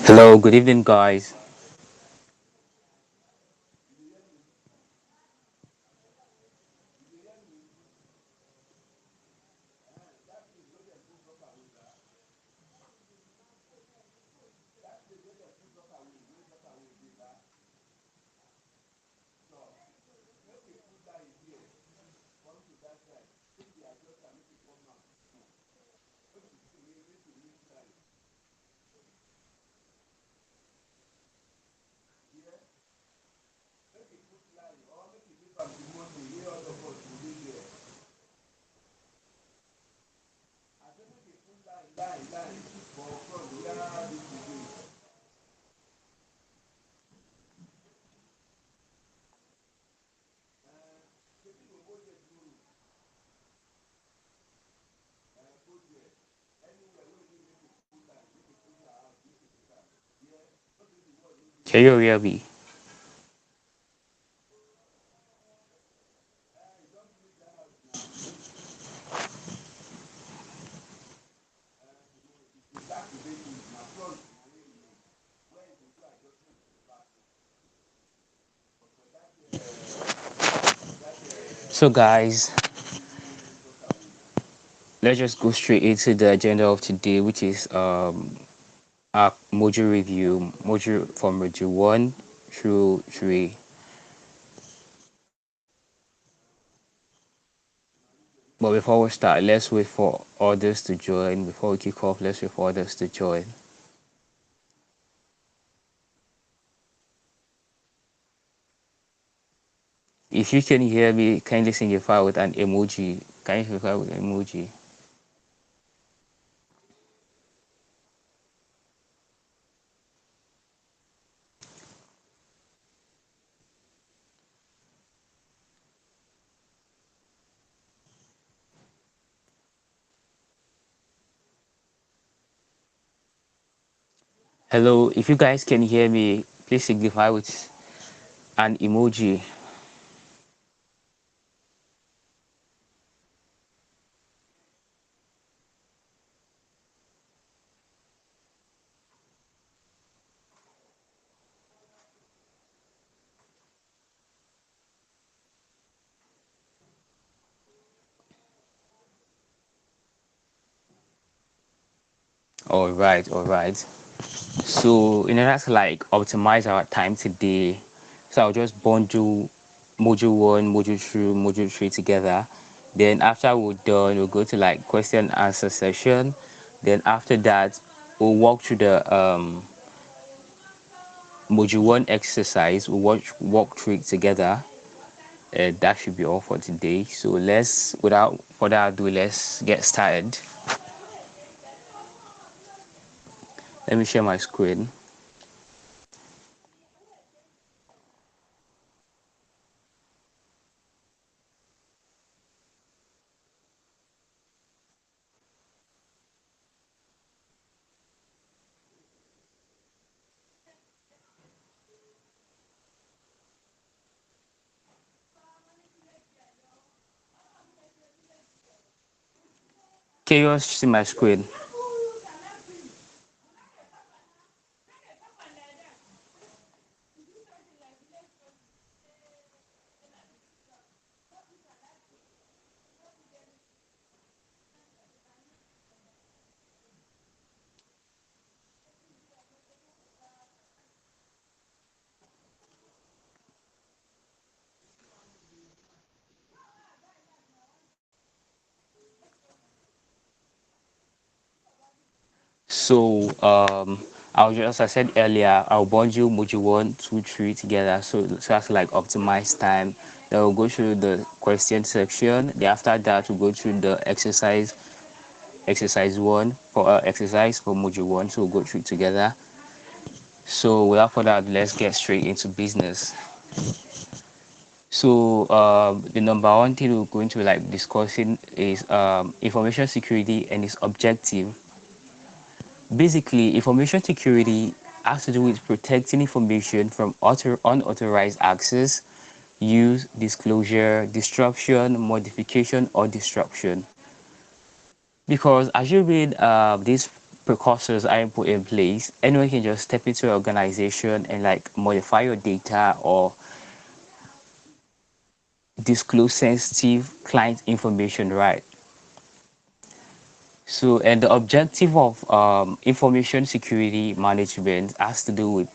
Hello, good evening, guys. Can you hear me? So, guys, let's just go straight into the agenda of today, which is our module review, module from module one through three. But before we start, let's wait for others to join. Before we kick off, let's wait for others to join. If you can hear me, kindly signify with an emoji. Can you signify with an emoji? Hello, if you guys can hear me, please signify with an emoji. All right, all right. So in order to like optimize our time today, so I'll just bundle module one, module three together. Then after we're done, we'll go to like question answer session. Then after that, we'll walk through the module one exercise. We'll walk through it together. That should be all for today. So let's, without further ado, let's get started. Let me share my screen. Can you all see my screen? So I'll just, as I said earlier, I'll bundle module one, two, three together. So as to like optimize time. Then we'll go through the question section. Then after that, we'll go through the exercise one for exercise for module one. So we'll go through it together. So without further ado, let's get straight into business. So the number one thing we're going to like discussing is information security and its objective. Basically, information security has to do with protecting information from unauthorized access, use, disclosure, disruption, modification, or disruption. Because as you read this precursors are put in place, anyone can just step into your organization and like modify your data or disclose sensitive client information, right? So, and the objective of information security management has to do with,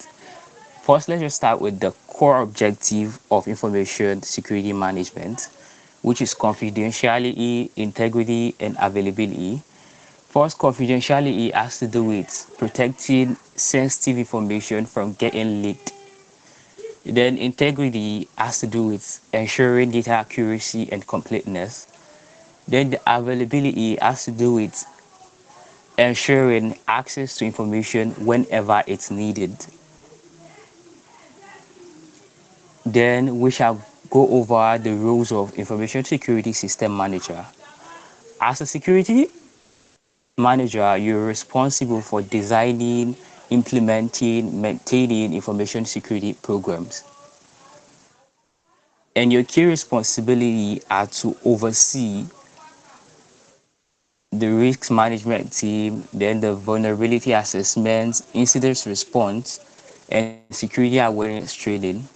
first, let's just start with the core objective of information security management, which is confidentiality, integrity, and availability. First, confidentiality has to do with protecting sensitive information from getting leaked. Then, integrity has to do with ensuring data accuracy and completeness. Then, the availability has to do with ensuring access to information whenever it's needed. Then, we shall go over the roles of information security system manager. As a security manager, you're responsible for designing, implementing, maintaining information security programs. And your key responsibility are to oversee the risk management team, then the vulnerability assessment, incident response, and security awareness training.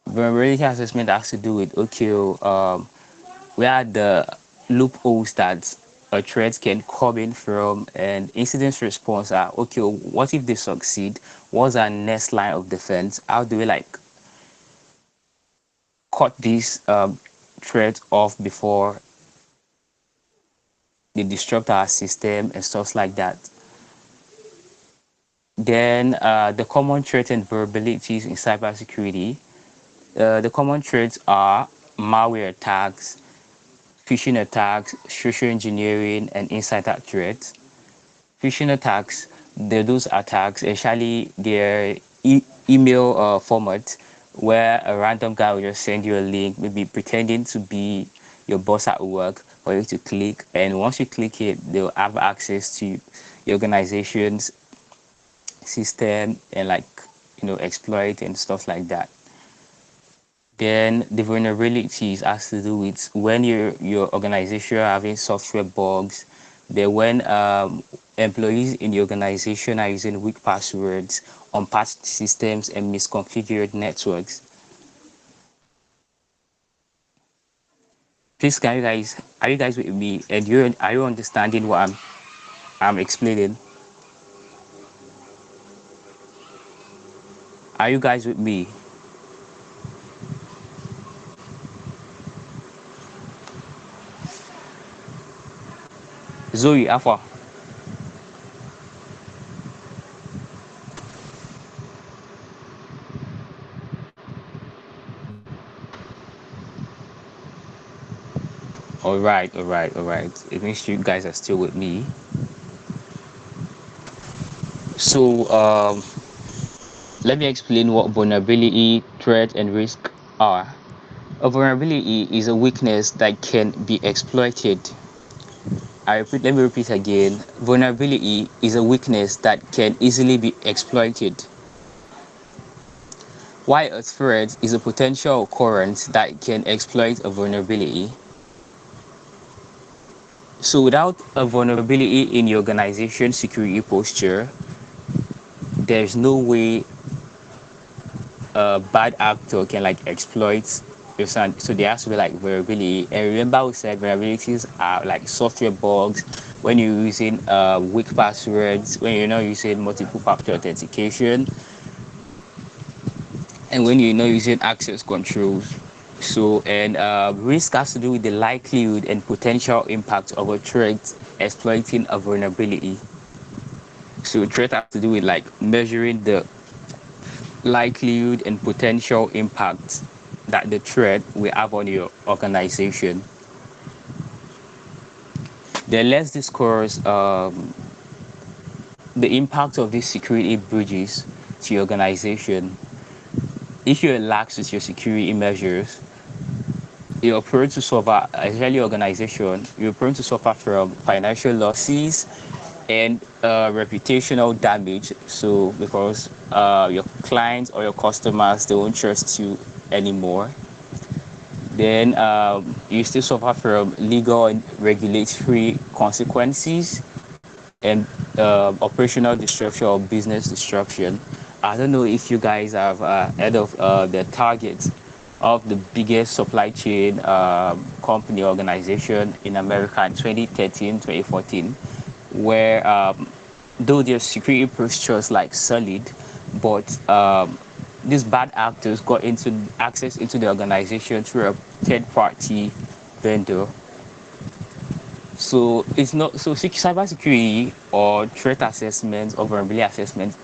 Vulnerability assessment has to do with, okay, where are the loopholes that a threat can come in from, and incident response are, okay, what if they succeed? What's our next line of defense? How do we like cut this threat off before they disrupt our system and stuff like that? Then the common threat and vulnerabilities in cybersecurity. The common threats are malware attacks, phishing attacks, social engineering, and insider threats. Phishing attacks, those attacks, actually their email format, where a random guy will just send you a link, maybe pretending to be your boss at work for you to click. And once you click it, they'll have access to your organization's system and like, exploit and stuff like that. Then the vulnerabilities has to do with when your organization are having software bugs. Then when employees in the organization are using weak passwords, unpatched systems, and misconfigured networks. Please, can you guys are you guys with me? And you are you understanding what I'm explaining? Are you guys with me? Zoe, Alpha. All right, all right, all right. It means you guys are still with me. So let me explain what vulnerability, threat, and risk are. A vulnerability is a weakness that can be exploited. Let me repeat again. Vulnerability is a weakness that can easily be exploited. While a threat is a potential occurrence that can exploit a vulnerability. So without a vulnerability in your organization security posture, there's no way a bad actor can like exploit your son. So there has to be like vulnerability. And remember, we said vulnerabilities are like software bugs when you're using weak passwords, when you're not using multiple factor authentication, and when you're not using access controls. So, and risk has to do with the likelihood and potential impact of a threat exploiting a vulnerability. So, threat has to do with like measuring the likelihood and potential impact that the threat will have on your organization. Then let's discuss the impact of these security breaches to your organization. If you're lax with your security measures, you're prone to suffer, especially your organization, you're prone to suffer from financial losses and reputational damage. So because your clients or your customers, they won't trust you anymore. Then you still suffer from legal and regulatory consequences and operational disruption or business disruption. I don't know if you guys have heard of the targets of the biggest supply chain company organization in America in 2013, 2014, where though their security postures like solid, but these bad actors got into access into the organization through a third party vendor. So it's not so cybersecurity or threat assessment or vulnerability assessment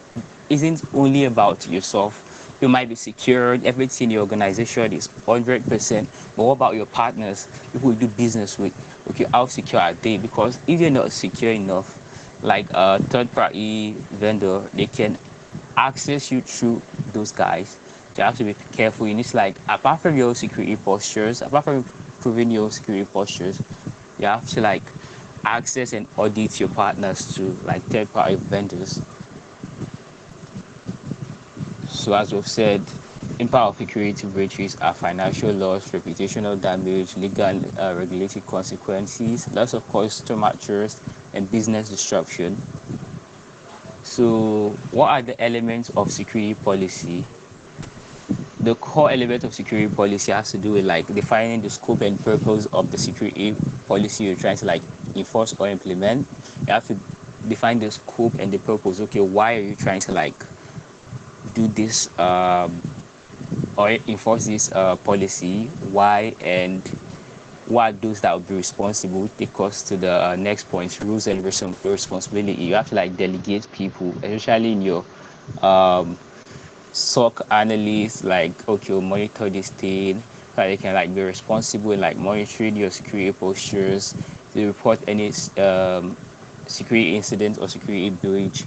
isn't only about yourself. You might be secured, everything in your organization is 100%, but what about your partners, people you do business with? Okay, how secure are they? Because if you're not secure enough, like a third party vendor, they can access you through those guys. So you have to be careful. You need to, like, apart from your security postures, apart from improving your security postures, you have to like access and audit your partners to like third party vendors. So as we've said, impact of security breaches are financial loss, reputational damage, legal and regulatory consequences, loss of customer trust, and business disruption. So what are the elements of security policy? The core element of security policy has to do with like defining the scope and purpose of the security policy you're trying to like enforce or implement. You have to define the scope and the purpose. Okay, why are you trying to like do this or enforce this policy? Why, and what are those that will be responsible? Take us to the next point: rules and responsibility. You have to like delegate people, especially in your um SOC analysts, like, okay, we'll monitor this thing so they can like be responsible in like monitoring your security postures, to report any security incident or security breach,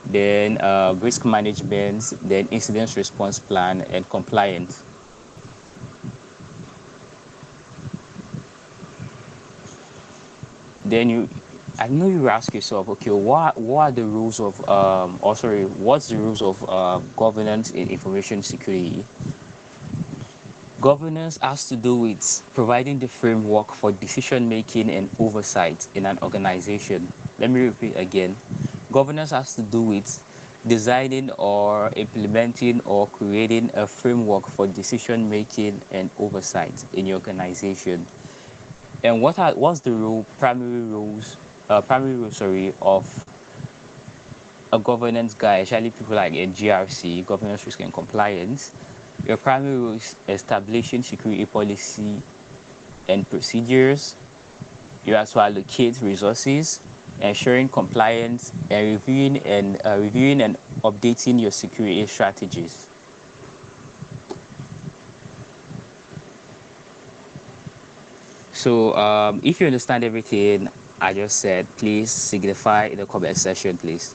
then risk management, then incident response plan and compliance. Then you, I know you ask yourself, okay, what are the rules of or sorry, what's the rules of governance in information security? Governance has to do with providing the framework for decision making and oversight in an organization. Let me repeat again. Governance has to do with designing or implementing or creating a framework for decision making and oversight in your organization. And what's the role, primary rule, sorry, of a governance guy, especially people like a GRC, governance risk and compliance? Your primary role is establishing security policy and procedures. You have to allocate resources, ensuring compliance, and reviewing and updating your security strategies. So, if you understand everything I just said, please signify in the comment section, please.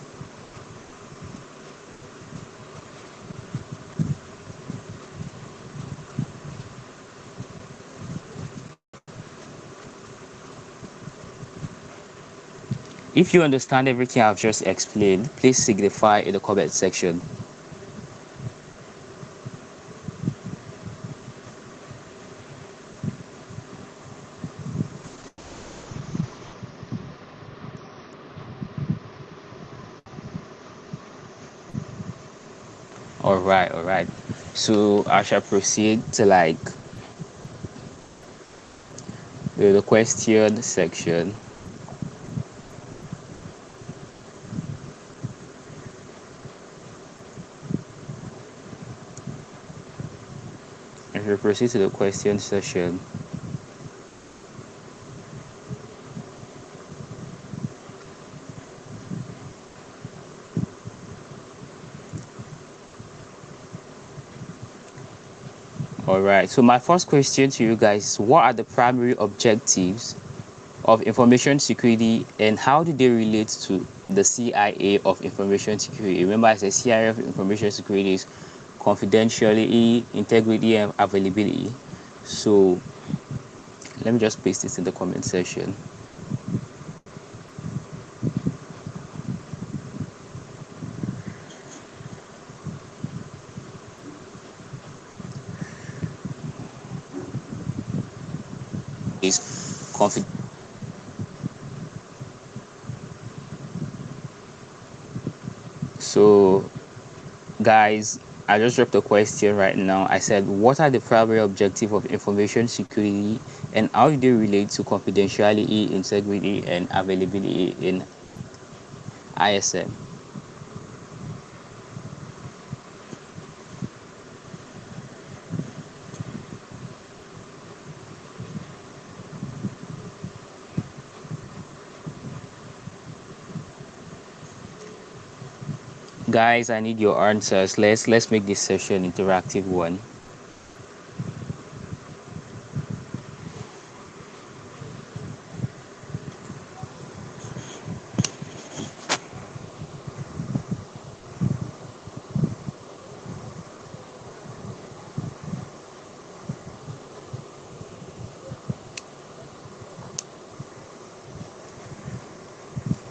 If you understand everything I've just explained, please signify in the comment section. All right, all right. So I shall proceed to like the question section. I shall proceed to the question session. All right. So my first question to you guys is, what are the primary objectives of information security and how do they relate to the CIA of information security? Remember, I said CIA of information security is confidentiality, integrity, and availability. So let me just paste this in the comment section. confidential. So, guys, I just dropped a question right now. I said, what are the primary objectives of information security and how do they relate to confidentiality, integrity, and availability in ISM? Guys, I need your answers. Let's make this session interactive one.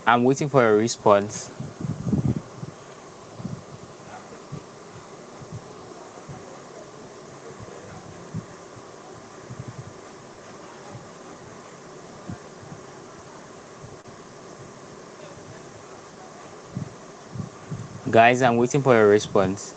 I'm waiting for a response. Guys, I'm waiting for a response.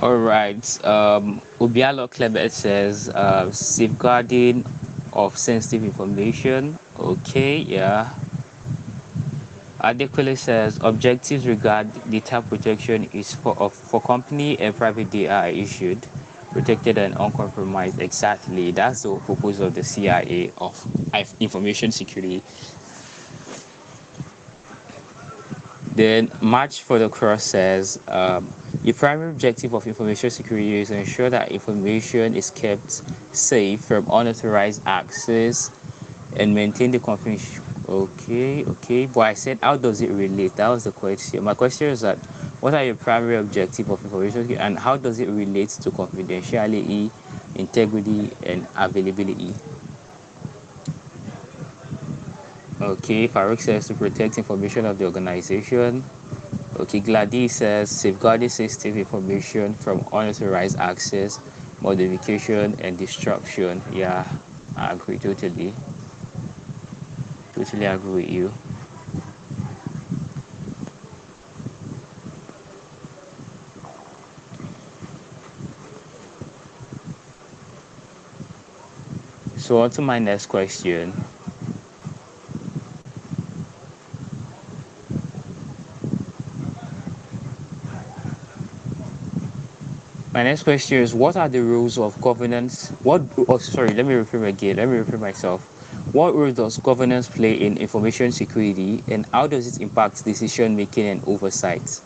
All right. Obialo Clement says safeguarding of sensitive information. Okay, yeah. Adequately says objectives regard data protection is for company and private data are issued, protected and uncompromised. Exactly. That's the purpose of the CIA of information security. Then March for the Cross says the primary objective of information security is to ensure that information is kept safe from unauthorized access and maintain the confidential. Okay, okay. But I said, how does it relate? That was the question. My question is that what are your primary objective of information security and how does it relate to confidentiality, integrity, and availability? Okay, Farouk says to protect information of the organization. Okay, Gladys says safeguarding sensitive information from unauthorized access, modification, and destruction. Yeah, I agree totally. Totally agree with you. So on to my next question. My next question is what are the rules of governance? What oh sorry, let me repeat again. Let me repeat myself. What role does governance play in information security and how does it impact decision making and oversight?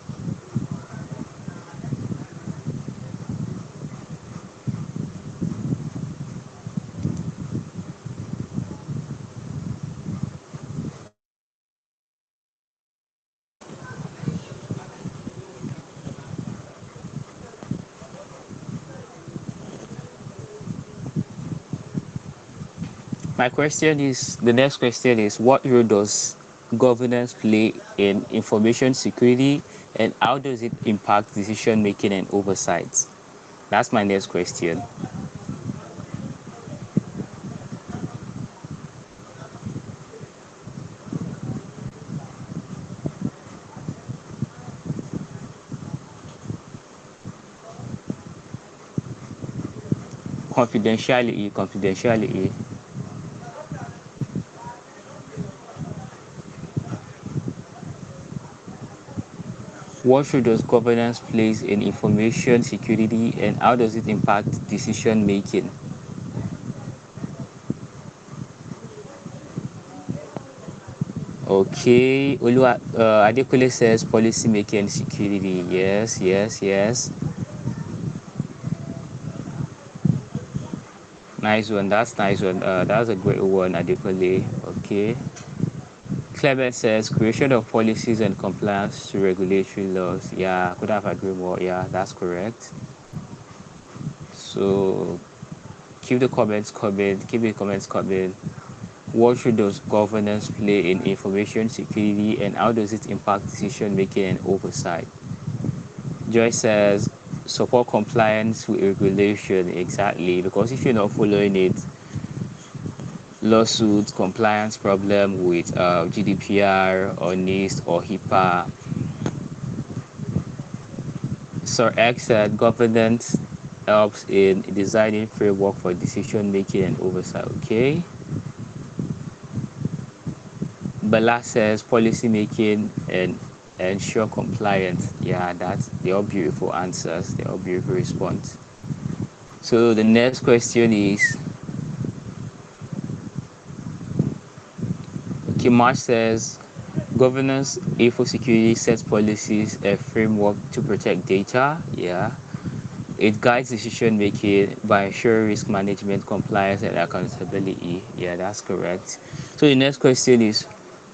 My question is the next question is what role does governance play in information security And how does it impact decision making and oversight? That's my next question. Confidentiality. What role does governance plays in information security and how does it impact decision making? Okay, Adekunle says policy making and security. Yes, yes, yes. Nice one. That's nice one. That's a great one, Adekunle. Okay. Clement says creation of policies and compliance to regulatory laws. Yeah, could have agreed more. Yeah, that's correct. So keep the comments coming. Keep the comments coming. What role does governance play in information security and how does it impact decision making and oversight? Joy says support compliance with regulation. Exactly, because if you're not following it, lawsuits, compliance problem with GDPR or NIST or HIPAA. Sir X said governance helps in designing framework for decision making and oversight. Okay. Bala says policy making and ensure compliance. Yeah, they're all beautiful answers. They're all beautiful response. So the next question is Kimash says governance info security sets policies and framework to protect data. Yeah. It guides decision making by ensuring risk management, compliance, and accountability. Yeah, that's correct. So the next question is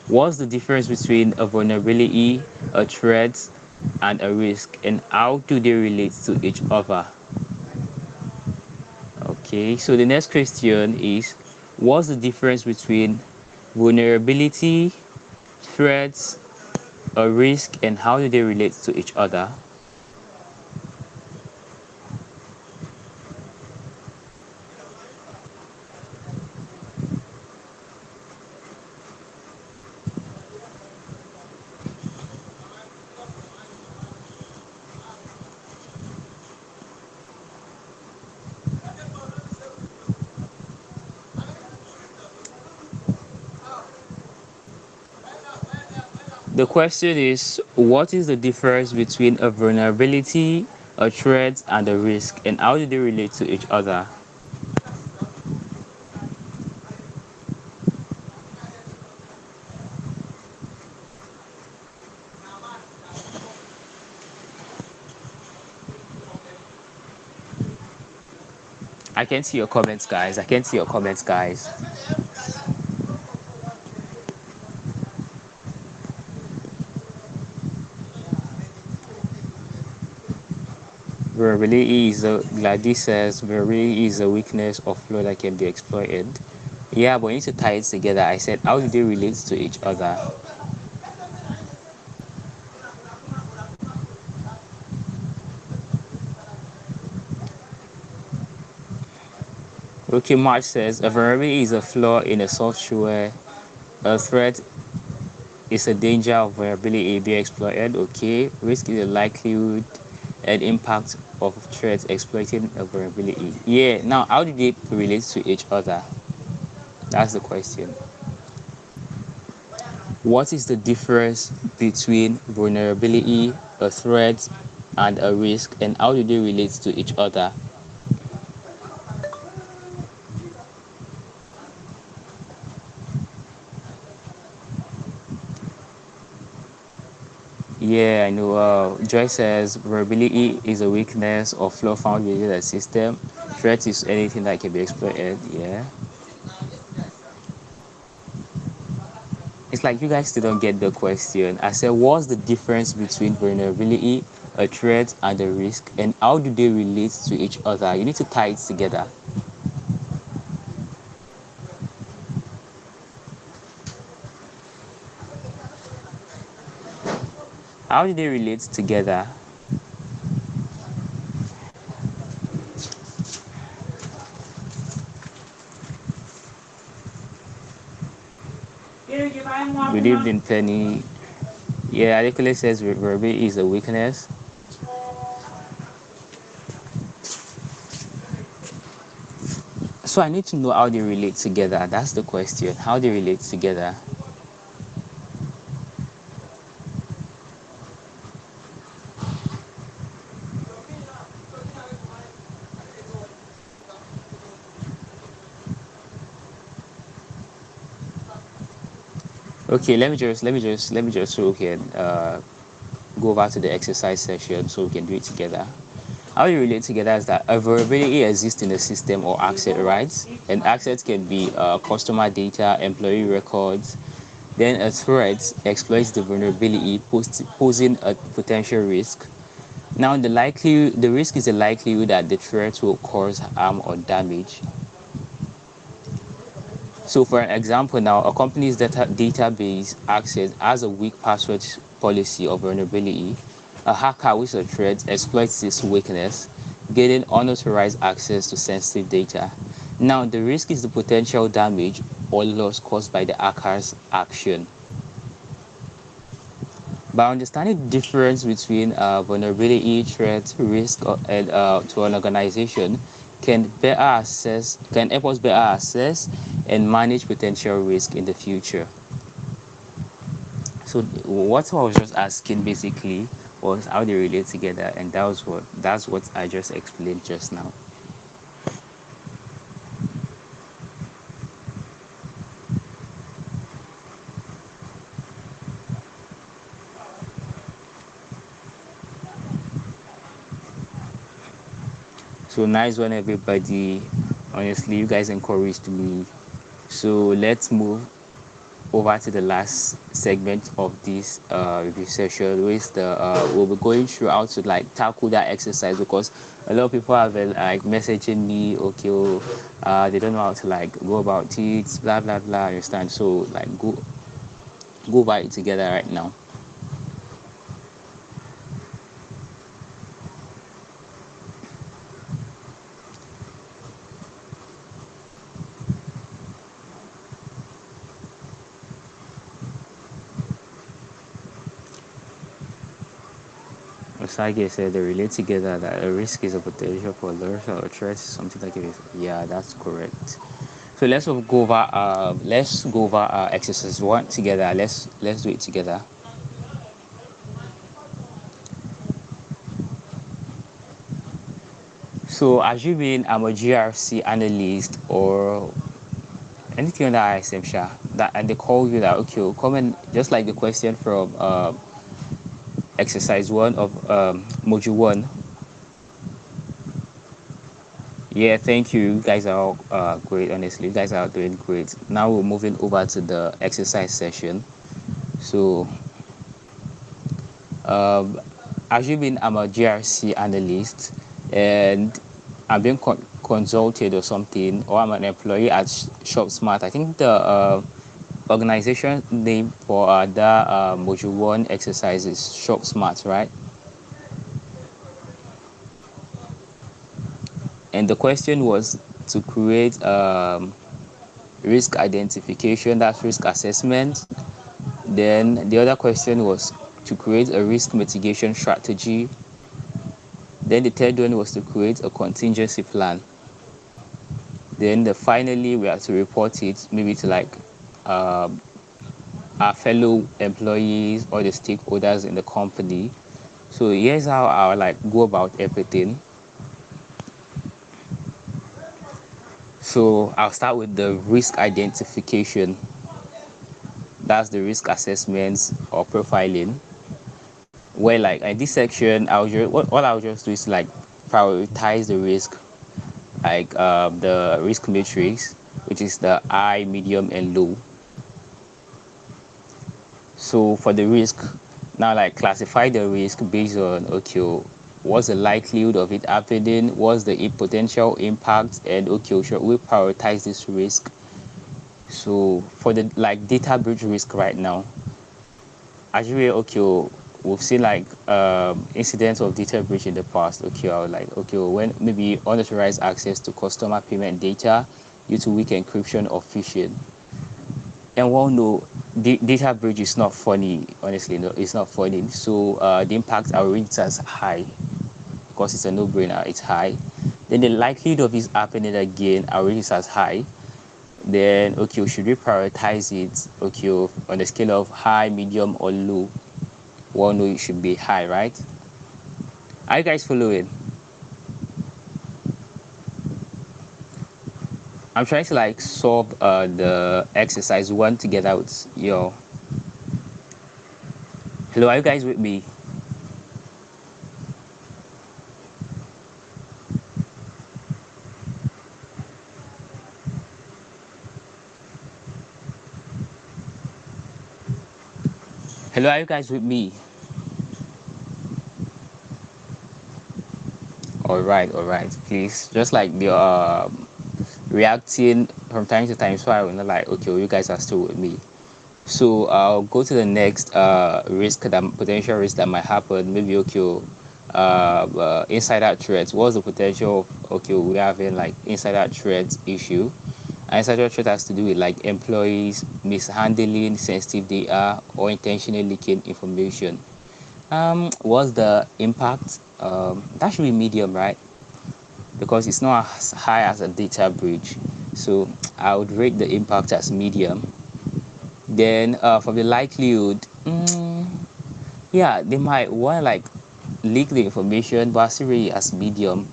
what's the difference between a vulnerability, a threat, and a risk, and how do they relate to each other? Okay, so the next question is what's the difference between vulnerability, threats, a risk, and how do they relate to each other? The question is what is the difference between a vulnerability, a threat, and a risk, and how do they relate to each other? I can see your comments, guys. I can see your comments, guys. Vulnerability is a Gladys says vulnerability is a weakness or flaw that can be exploited. Yeah, but you need to tie it together. I said, how do they relate to each other? Okay, March says a vulnerability is a flaw in a software. A threat is a danger of vulnerability being exploited. Okay, risk is a likelihood and impact of threats exploiting a vulnerability. Yeah, now how do they relate to each other? That's the question. What is the difference between vulnerability, a threat, and a risk, and how do they relate to each other? Yeah, I know. Joy says vulnerability is a weakness or flaw found within a system. Threat is anything that can be exploited. Yeah. It's like you guys still don't get the question. I said, what's the difference between vulnerability, a threat, and a risk, and how do they relate to each other? You need to tie it together. How do they relate together? Believed in Penny. Yeah, Adekunle says verbal is a weakness. So I need to know how they relate together. That's the question. How they relate together. Okay, let me just okay go over to the exercise session so we can do it together. How you relate together is that a vulnerability exists in the system or asset, right? And assets can be customer data, employee records. Then a threat exploits the vulnerability, posing a potential risk. Now, the risk is the likelihood that the threat will cause harm or damage. So, for an example, now a company's database access has a weak password policy or vulnerability. A hacker with a threat exploits this weakness, gaining unauthorized access to sensitive data. Now, the risk is the potential damage or loss caused by the hacker's action. By understanding the difference between vulnerability, threat, risk, and to an organization, can help us better assess and manage potential risk in the future. So what I was just asking basically was how they relate together, and that's what I just explained just now. So nice one, everybody. Honestly, you guys encouraged me. So let's move over to the last segment of this review session, which we'll be going through how to like tackle that exercise, because a lot of people have been like messaging me, okay, oh, they don't know how to like go about it, blah blah blah. Understand? So like go by it together right now. Osage said they relate together, that a risk is a potential for loss or a threat is something like it. Yeah, that's correct. So let's go over exercise one together. Let's do it together. So assuming I'm a GRC analyst or anything on that ISM sha, that and they call you that, okay, well, come and just like the question from exercise one of module one. Yeah, thank you. You guys are all great, honestly. You guys are doing great. Now we're moving over to the exercise session. So um assuming I'm a GRC analyst and I'm being consulted or something, or I'm an employee at ShopSmart. I think the organization name for that module one exercise is Shop Smart, right? And the question was to create risk identification, that's risk assessment. Then the other question was to create a risk mitigation strategy. Then the third one was to create a contingency plan. Then finally we have to report it maybe to like uh, our fellow employees or the stakeholders in the company. So here's how I like go about everything. So I'll start with the risk identification. That's the risk assessments or profiling. Where like in this section, all I'll just do is like prioritize the risk, like the risk matrix, which is the high, medium, and low. So for the risk, now like classify the risk based on, okay, what's the likelihood of it happening, what's the potential impact, and okay, should we prioritize this risk? So for the like data breach risk right now, actually okay, we've seen like incidents of data breach in the past. Okay, I was like, okay, well, when maybe unauthorized access to customer payment data due to weak encryption or phishing. And well, no, data breach is not funny. Honestly, no, it's not funny. So the impact I rate it as high because it's a no-brainer. It's high. Then the likelihood of this happening again, I rate it as high. Then okay, should we prioritize it? Okay, on the scale of high, medium, or low? Well, no, it should be high, right? Are you guys following? I'm trying to like solve the exercise one together with your. Hello, are you guys with me? Hello, are you guys with me? All right. Please, just like the reacting from time to time, so I will not like okay, well, you guys are still with me. So I'll go to the next risk that potential risk that might happen. Maybe okay, insider threats. What's the potential of okay we having like insider threats issue? And insider threat has to do with like employees mishandling sensitive data or intentionally leaking information. What's the impact? That should be medium, right? Because it's not as high as a data breach. So I would rate the impact as medium. Then for the likelihood, yeah, they might want to like leak the information, but still rate it as medium.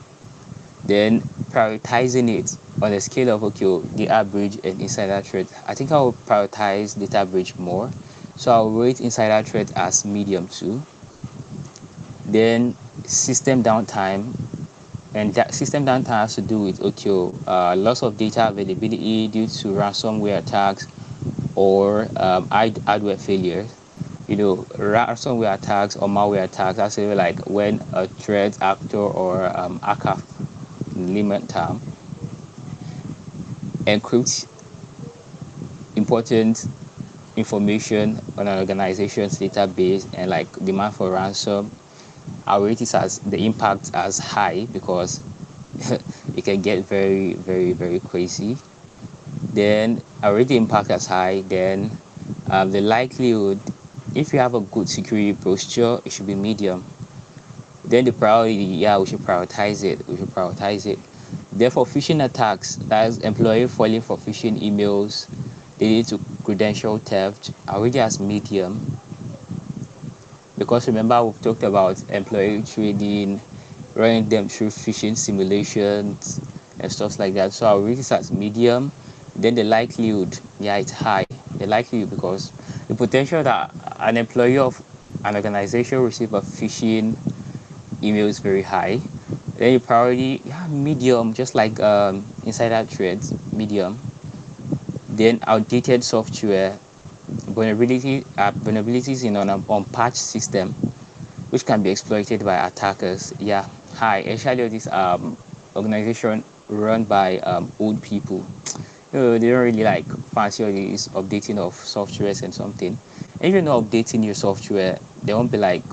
Then prioritizing it on a scale of okay, data breach and insider threat. I think I will prioritize data breach more. So I'll rate insider threat as medium too. Then system downtime, and that system downtime has to do with okay, loss of data availability due to ransomware attacks or hardware failures. You know, ransomware attacks or malware attacks. That's really like when a threat actor or hacker, layman term, encrypts important information on an organization's database and like demand for ransom. I rate it as the impact as high because it can get very, very, very crazy. Then I rate the impact as high. Then the likelihood, if you have a good security posture, it should be medium. Then the priority, yeah, we should prioritize it. We should prioritize it. Therefore, phishing attacks, that's employee falling for phishing emails, they lead to credential theft, I rate it as medium. Because remember, we've talked about employee trading, running them through phishing simulations and stuff like that. So I'll rate it as medium. Then the likelihood, yeah, it's high. The likelihood because the potential that an employee of an organization receive a phishing email is very high. Then your priority, yeah, medium, just like insider threats, medium. Then outdated software, vulnerabilities in an unpatched system which can be exploited by attackers. Yeah, hi. Especially all this organization run by old people. You know, they don't really like fancy all this updating of softwares and something. And if you're not updating your software, they won't be like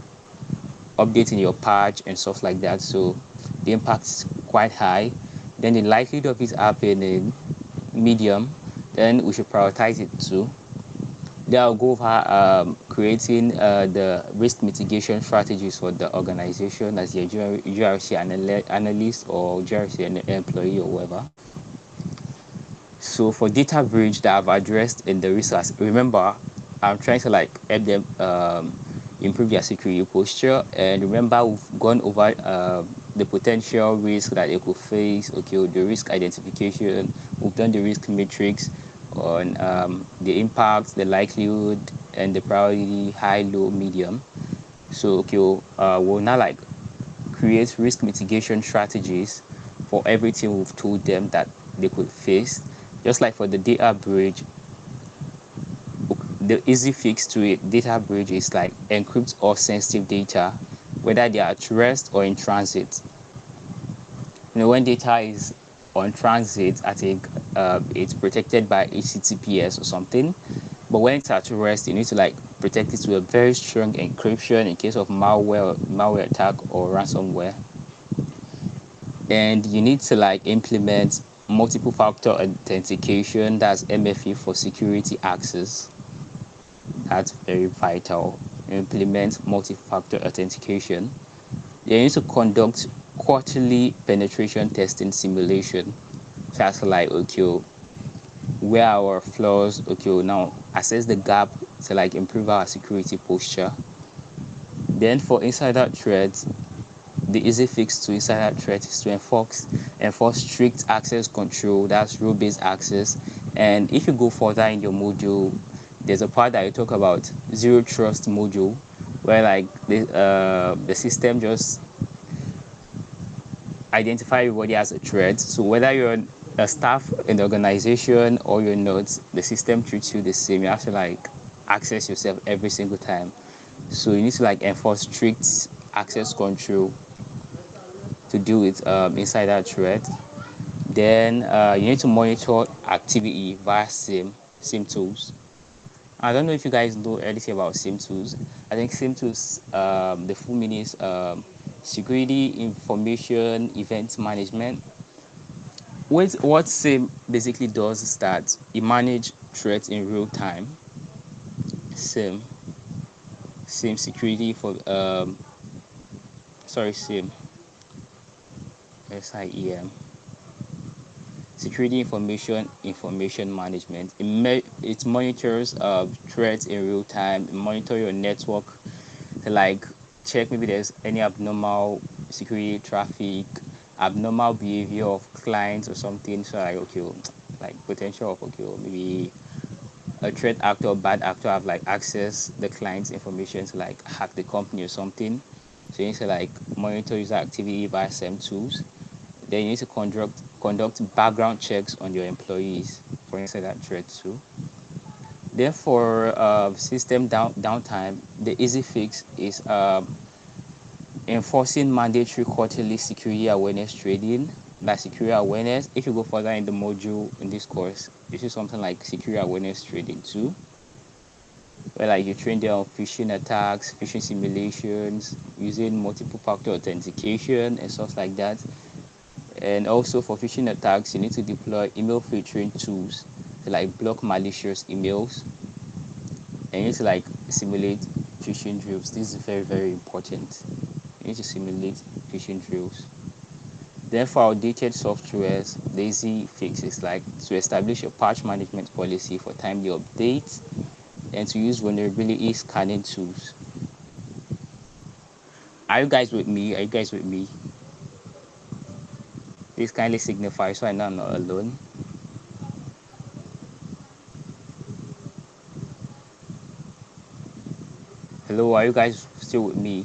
updating your patch and stuff like that. So the impact is quite high. Then the likelihood of it happening medium. Then we should prioritize it too. They'll go over creating the risk mitigation strategies for the organization as your GRC analyst or GRC employee or whatever. So for data breach that I've addressed in the research, remember, I'm trying to like help them improve their security posture. And remember, we've gone over the potential risk that they could face. Okay, the risk identification. We've done the risk matrix on the impact, the likelihood, and the priority, high, low, medium. So okay, we'll now like create risk mitigation strategies for everything we've told them that they could face. Just like for the data bridge, the easy fix to it, data bridge is like encrypt all sensitive data, whether they are at rest or in transit. You know, when data is on transit, I think it's protected by HTTPS or something. But when it's at rest, you need to like protect it with a very strong encryption in case of malware attack or ransomware. And you need to like implement multiple factor authentication, that's MFA, for security access. That's very vital. Implement multi-factor authentication. You need to conduct quarterly penetration testing simulation. That's like, okay, where our flaws, okay, now assess the gap to like improve our security posture. Then for insider threats, the easy fix to insider threat is to enforce strict access control. That's rule-based access. And if you go further in your module, there's a part that you talk about zero trust module, where like the system just identify everybody as a threat. So whether you're a staff in the organization or you're not, the system treats you the same. You have to like access yourself every single time. So you need to like enforce strict access control to deal with insider threat. Then you need to monitor activity via SIM tools. I don't know if you guys know anything about SIM tools. I think SIM tools, the full meaning is security information event management. What SIM basically does is that it manage threats in real time. SIM, SIM security for sorry SIM, SIEM, security information management. It monitors threats in real time. It monitor your network to like check maybe there's any abnormal security traffic, abnormal behavior of clients or something. So like, okay, like potential of, okay, maybe a threat actor or bad actor have like access the client's information to like hack the company or something. So you need to like monitor user activity via SIM tools. Then you need to conduct background checks on your employees for insider threat too. Then for system downtime, the easy fix is enforcing mandatory quarterly security awareness training. By security awareness, if you go further in the module in this course, you see something like security awareness training too, where like you train them on phishing attacks, phishing simulations, using multiple factor authentication and stuff like that. And also for phishing attacks, you need to deploy email filtering tools to like block malicious emails. And you need to like simulate phishing drills. This is very, very important. You need to simulate phishing drills. Then for outdated softwares, the easy fix is like to establish a patch management policy for timely updates and to use vulnerability scanning tools. Are you guys with me? Are you guys with me? Please kindly signify so I know I'm not alone. Hello, are you guys still with me?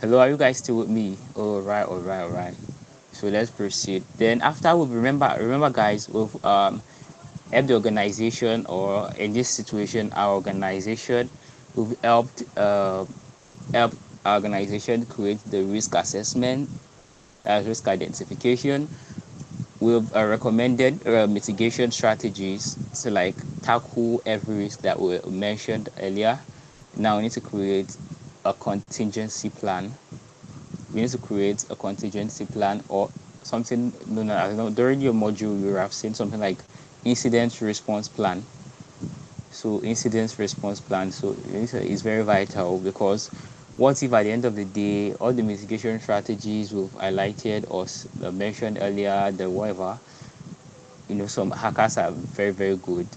Hello, are you guys still with me? All right, all right, all right. So let's proceed. Then after we remember guys, we've helped the organization, or in this situation, our organization, we've helped our organization create the risk assessment, risk identification. We've recommended mitigation strategies to like tackle every risk that we mentioned earlier. Now we need to create a contingency plan. We need to create a contingency plan, or something known as, I don't know, during your module you have seen something like incident response plan. So incident response plan, so it's very vital, because what if at the end of the day all the mitigation strategies we've highlighted or mentioned earlier, the whatever, some hackers are very, very good.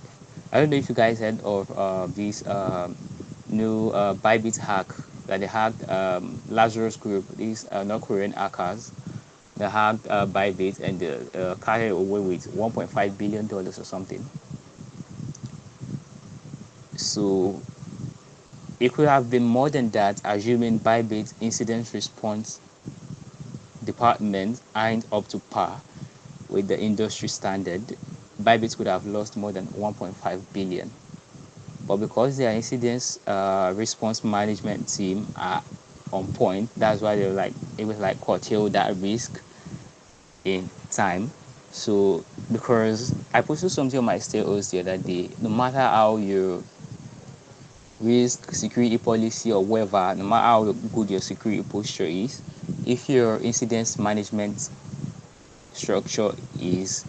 I don't know if you guys heard of this new Bybit hack, that they hacked Lazarus Group. These North Korean hackers, they hacked Bybit, and they carried away with $1.5 billion or something. So it could have been more than that, assuming Bybit incident response department aren't up to par with the industry standard. Bybit could have lost more than 1.5 billion. But because their incidents response management team are on point, that's why they were like it was like curtail that risk in time. So because I posted something on my status the other day, no matter how your risk security policy or whatever, no matter how good your security posture is, if your incidents management structure is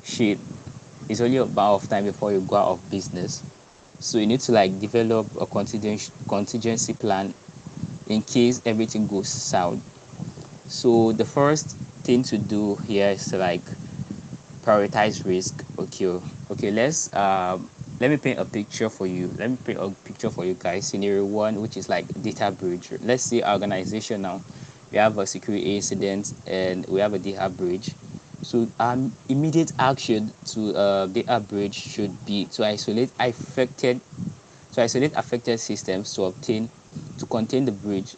shit, it's only a matter of time before you go out of business. So you need to like develop a contingency plan in case everything goes south. So the first thing to do here is to like prioritize risk. Okay, let me paint a picture for you. Let me paint a picture for you guys. Scenario one, which is like data breach. Let's say organization now, we have a security incident and we have a data breach. So immediate action to data breach should be to isolate affected systems to contain the breach.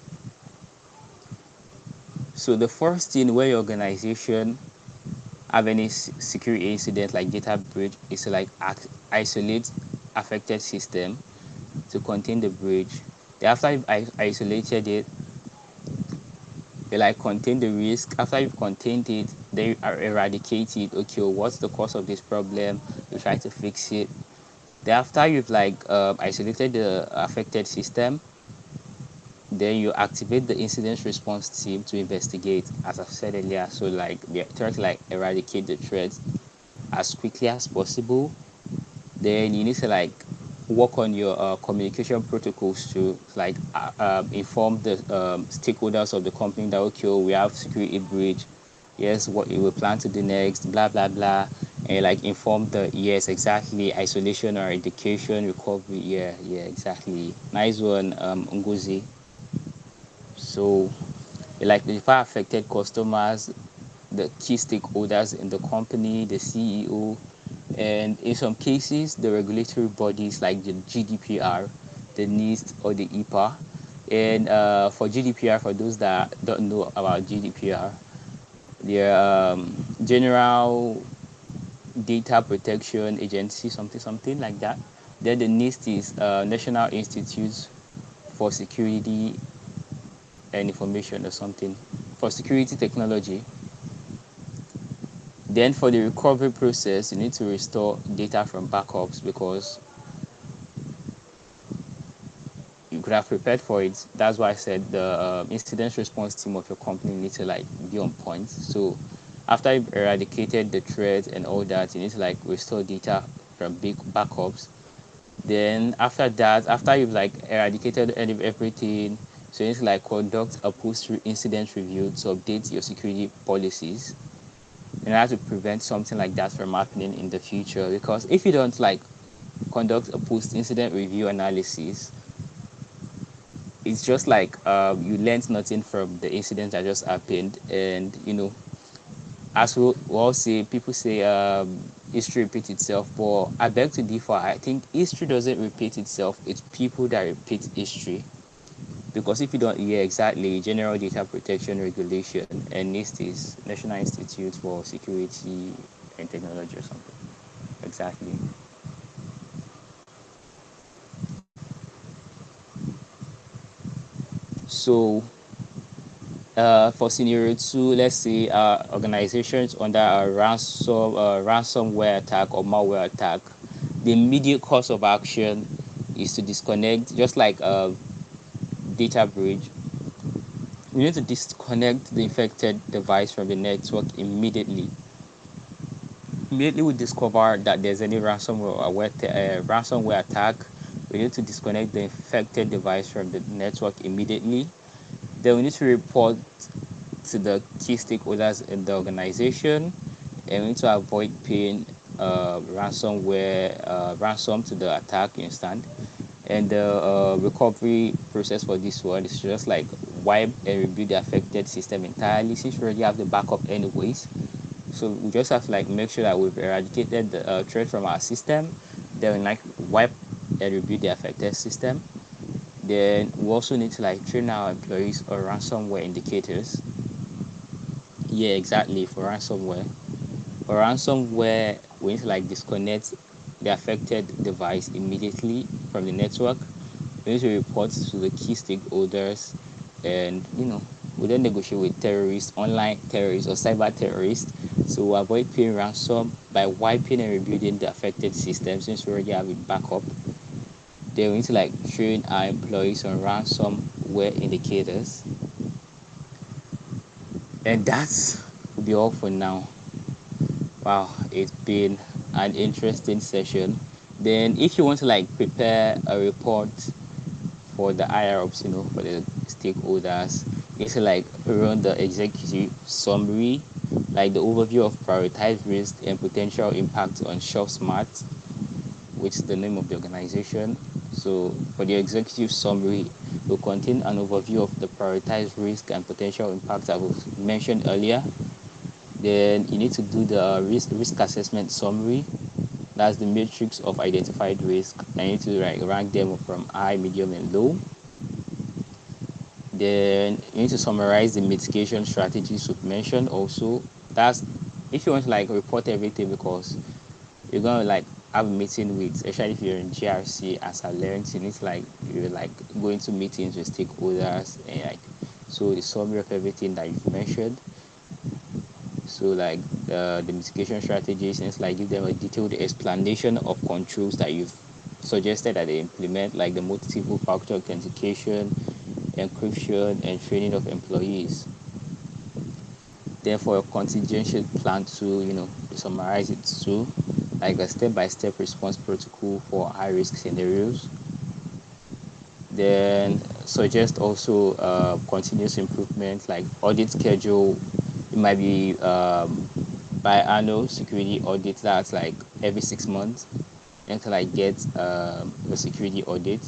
So the first thing where your organization have any security incident like data breach is to like isolate affected system to contain the breach. Then after you've isolated it, you like contain the risk. After you've contained it, then you eradicate it. Okay, what's the cause of this problem? You try to fix it. Then after you've like isolated the affected system, then you activate the incident response team to investigate, as I've said earlier. So like they try to like eradicate the threat as quickly as possible. Then you need to like work on your communication protocols to like inform the stakeholders of the company that okay, we have security breach. Yes, what you will plan to do next, blah blah blah, and like inform the yes exactly isolation or education recovery. Yeah, exactly. Nice one, Ngozi. So like notify affected customers, the key stakeholders in the company, the CEO, and in some cases, the regulatory bodies like the GDPR, the NIST, or the EPA. And for GDPR, for those that don't know about GDPR, the General Data Protection Agency, something like that. Then the NIST is National Institute for Security and Information or something, for security technology. Then for the recovery process, you need to restore data from backups because you could have prepared for it. That's why I said the incident response team of your company needs to like be on point. So after you've eradicated the threat and all that, you need to like restore data from big backups. Then after that, after you've like eradicated everything, so you need to like conduct a post incident review to update your security policies in order to prevent something like that from happening in the future. Because if you don't like conduct a post incident review analysis, it's just like you learned nothing from the incident that just happened. And as we all say, people say history repeats itself, but I beg to differ. I think history doesn't repeat itself, it's people that repeat history. Because if you don't, yeah, exactly, General Data Protection Regulation, and NIST is National Institute for Security and Technology or something. Exactly. So for scenario two, let's say organizations under a ransomware attack or malware attack, the immediate course of action is to disconnect, just like a data breach. We need to disconnect the infected device from the network immediately. Immediately we discover that there's any ransomware attack, we need to disconnect the infected device from the network immediately. Then we need to report to the key stakeholders in the organization, and we need to avoid paying ransom to the attack instant. And the recovery process for this one is just like wipe and rebuild the affected system entirely, since we already have the backup anyways. So we just have to like make sure that we've eradicated the threat from our system. Then we like wipe and rebuild the affected system. Then we also need to like train our employees on ransomware indicators. Yeah, exactly, for ransomware. For ransomware, we need to like disconnect the affected device immediately from the network. We need to report to the key stakeholders, and we then negotiate with terrorists, online terrorists or cyber terrorists, to avoid paying ransom by wiping and rebuilding the affected system since we already have a backup. Then we need to like train our employees on ransomware indicators, and that's will be all for now. Wow, it's been an interesting session. Then, if you want to like prepare a report for the higher ups, for the stakeholders, you need to like run the executive summary, like the overview of prioritized risk and potential impact on Shop Smart, which is the name of the organization. So, for the executive summary, it will contain an overview of the prioritized risk and potential impact I was mentioned earlier. Then you need to do the risk assessment summary. That's the matrix of identified risk. I need to like rank them from high, medium, and low. Then you need to summarize the mitigation strategies we've mentioned also. That's if you want to like report everything, because you're gonna like have a meeting with, especially if you're in GRC as I learned, you need to like you're like going to meetings with stakeholders, and like so the summary of everything that you've mentioned. So like the mitigation strategies, and it's like give them a detailed explanation of controls that you've suggested that they implement, like the multiple factor authentication, encryption, and training of employees. Therefore, a contingency plan to summarize it too, like a step-by-step response protocol for high-risk scenarios. Then suggest also continuous improvement, like audit schedule. It might be biannual security audit, that's like every 6 months, and to like get a security audit.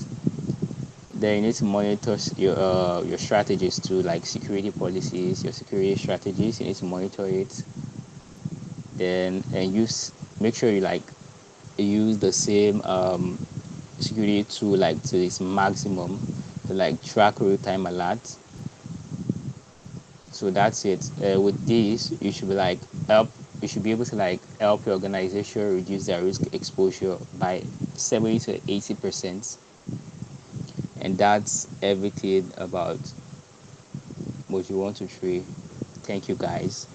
Then you need to monitor your strategies to like security policies, your security strategies. You need to monitor it. Then and use make sure you like use the same security tool like to its maximum to like track real time alerts. So that's it. With this, you should be like help. You should be able to like help your organization reduce their risk exposure by 70 to 80%, and that's everything about what you want to trade. Thank you, guys.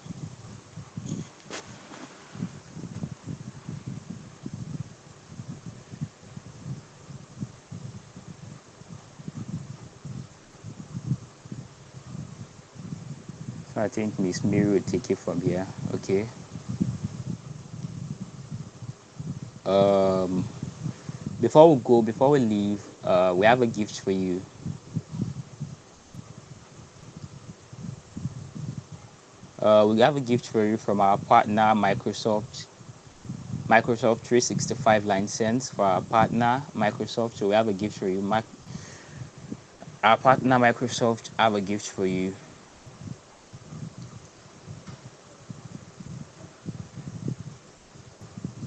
So I think Miss Mary will take it from here. Okay. Um, before we leave, we have a gift for you. We have a gift for you from our partner Microsoft 365 license for our partner Microsoft. So we have a gift for you. Our partner Microsoft have a gift for you.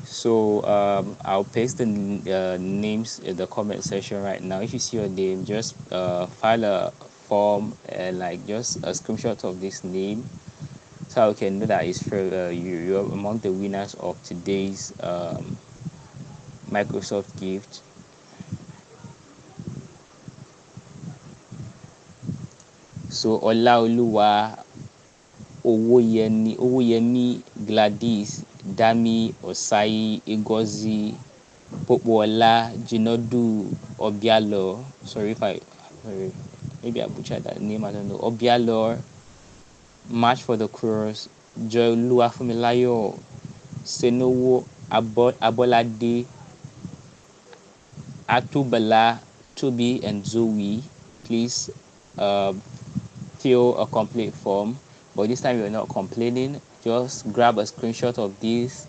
So I'll paste the names in the comment section right now. If you see your name, just file a form and like just a screenshot of this name, so I can know that it's for you're among the winners of today's Microsoft gift. So Olaoluwa Owóyẹmí Gladys Dami Osai Igozi Popoola Jinadu Obialo. Sorry if sorry, maybe I butchered that name. I don't know. Obialo, March for the Cross, Joy Oluwafunmilayo, Senowo Abolade, Atubala, Toby, and Zoe. Please fill a complete form. But this time you're not complaining. Just grab a screenshot of this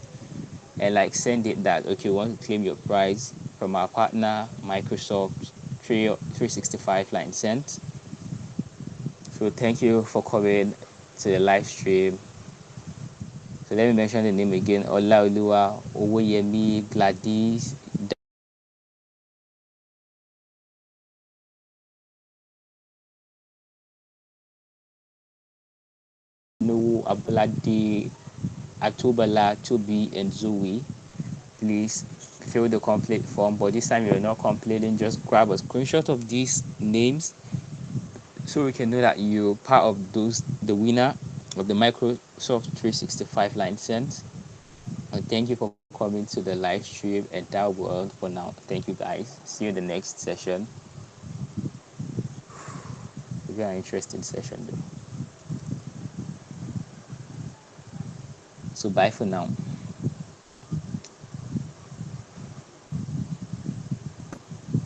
and like send it that okay, you want to claim your prize from our partner Microsoft 365 license. So thank you for coming to the live stream. So let me mention the name again: Olaoluwa Owoyemi Gladys Danu Ablade Atubala, Tubi, and Zui. Please fill the complete form, but this time you're not completing. Just grab a screenshot of these names so we can know that you're part of those, the winner of the Microsoft 365 license. And thank you for coming to the live stream and that world for now. Thank you guys. See you in the next session. Very interesting session though. So bye for now.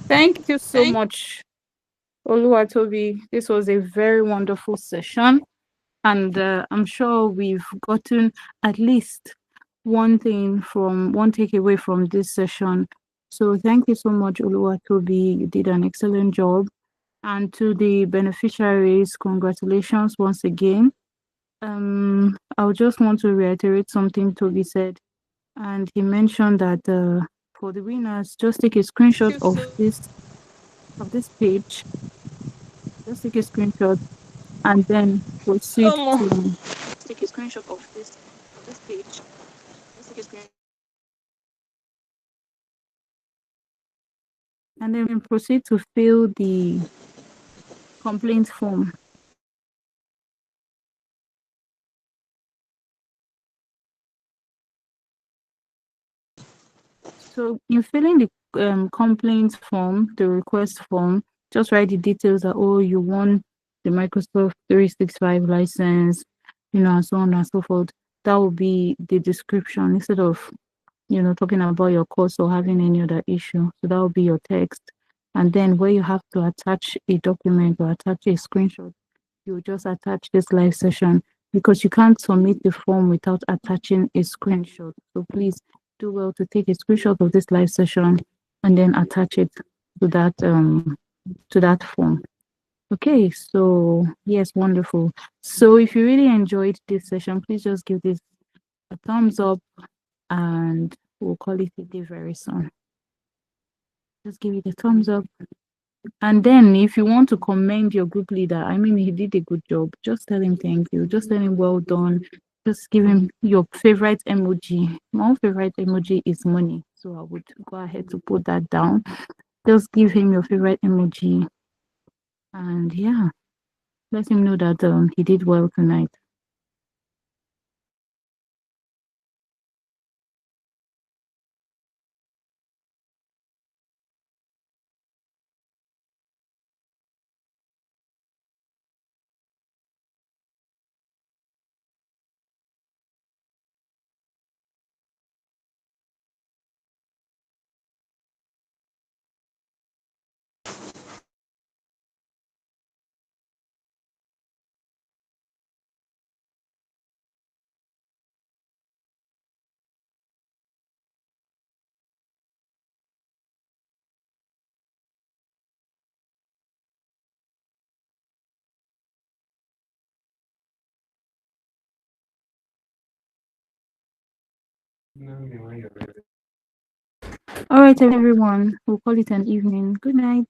Thank you so much, Oluwatobi. This was a very wonderful session, and I'm sure we've gotten at least one takeaway from this session. So thank you so much, Oluwatobi. You did an excellent job. And to the beneficiaries, congratulations once again. I would just want to reiterate something Toby said, and he mentioned that for the winners, just take a screenshot of this page, just take a screenshot, and then proceed to take a screenshot of this page, just take a screenshot, and then proceed to fill the complaint form. So in filling the complaint form, the request form, just write the details that, oh, you want the Microsoft 365 license, and so on and so forth. That will be the description instead of, talking about your course or having any other issue. So that will be your text. And then where you have to attach a document or attach a screenshot, you just attach this live session because you can't submit the form without attaching a screenshot. So please do well to take a screenshot of this live session and then attach it to that form. Okay, so yes, wonderful. So if you really enjoyed this session, please just give this a thumbs up and we'll call it a day very soon. Just give it a thumbs up. And then if you want to commend your group leader, I mean, he did a good job. Just tell him thank you. Just tell him well done. Just give him your favorite emoji. My favorite emoji is money. So I would go ahead to put that down. Just give him your favorite emoji. And yeah, let him know that he did well tonight. All right, everyone. We'll call it an evening. Good night.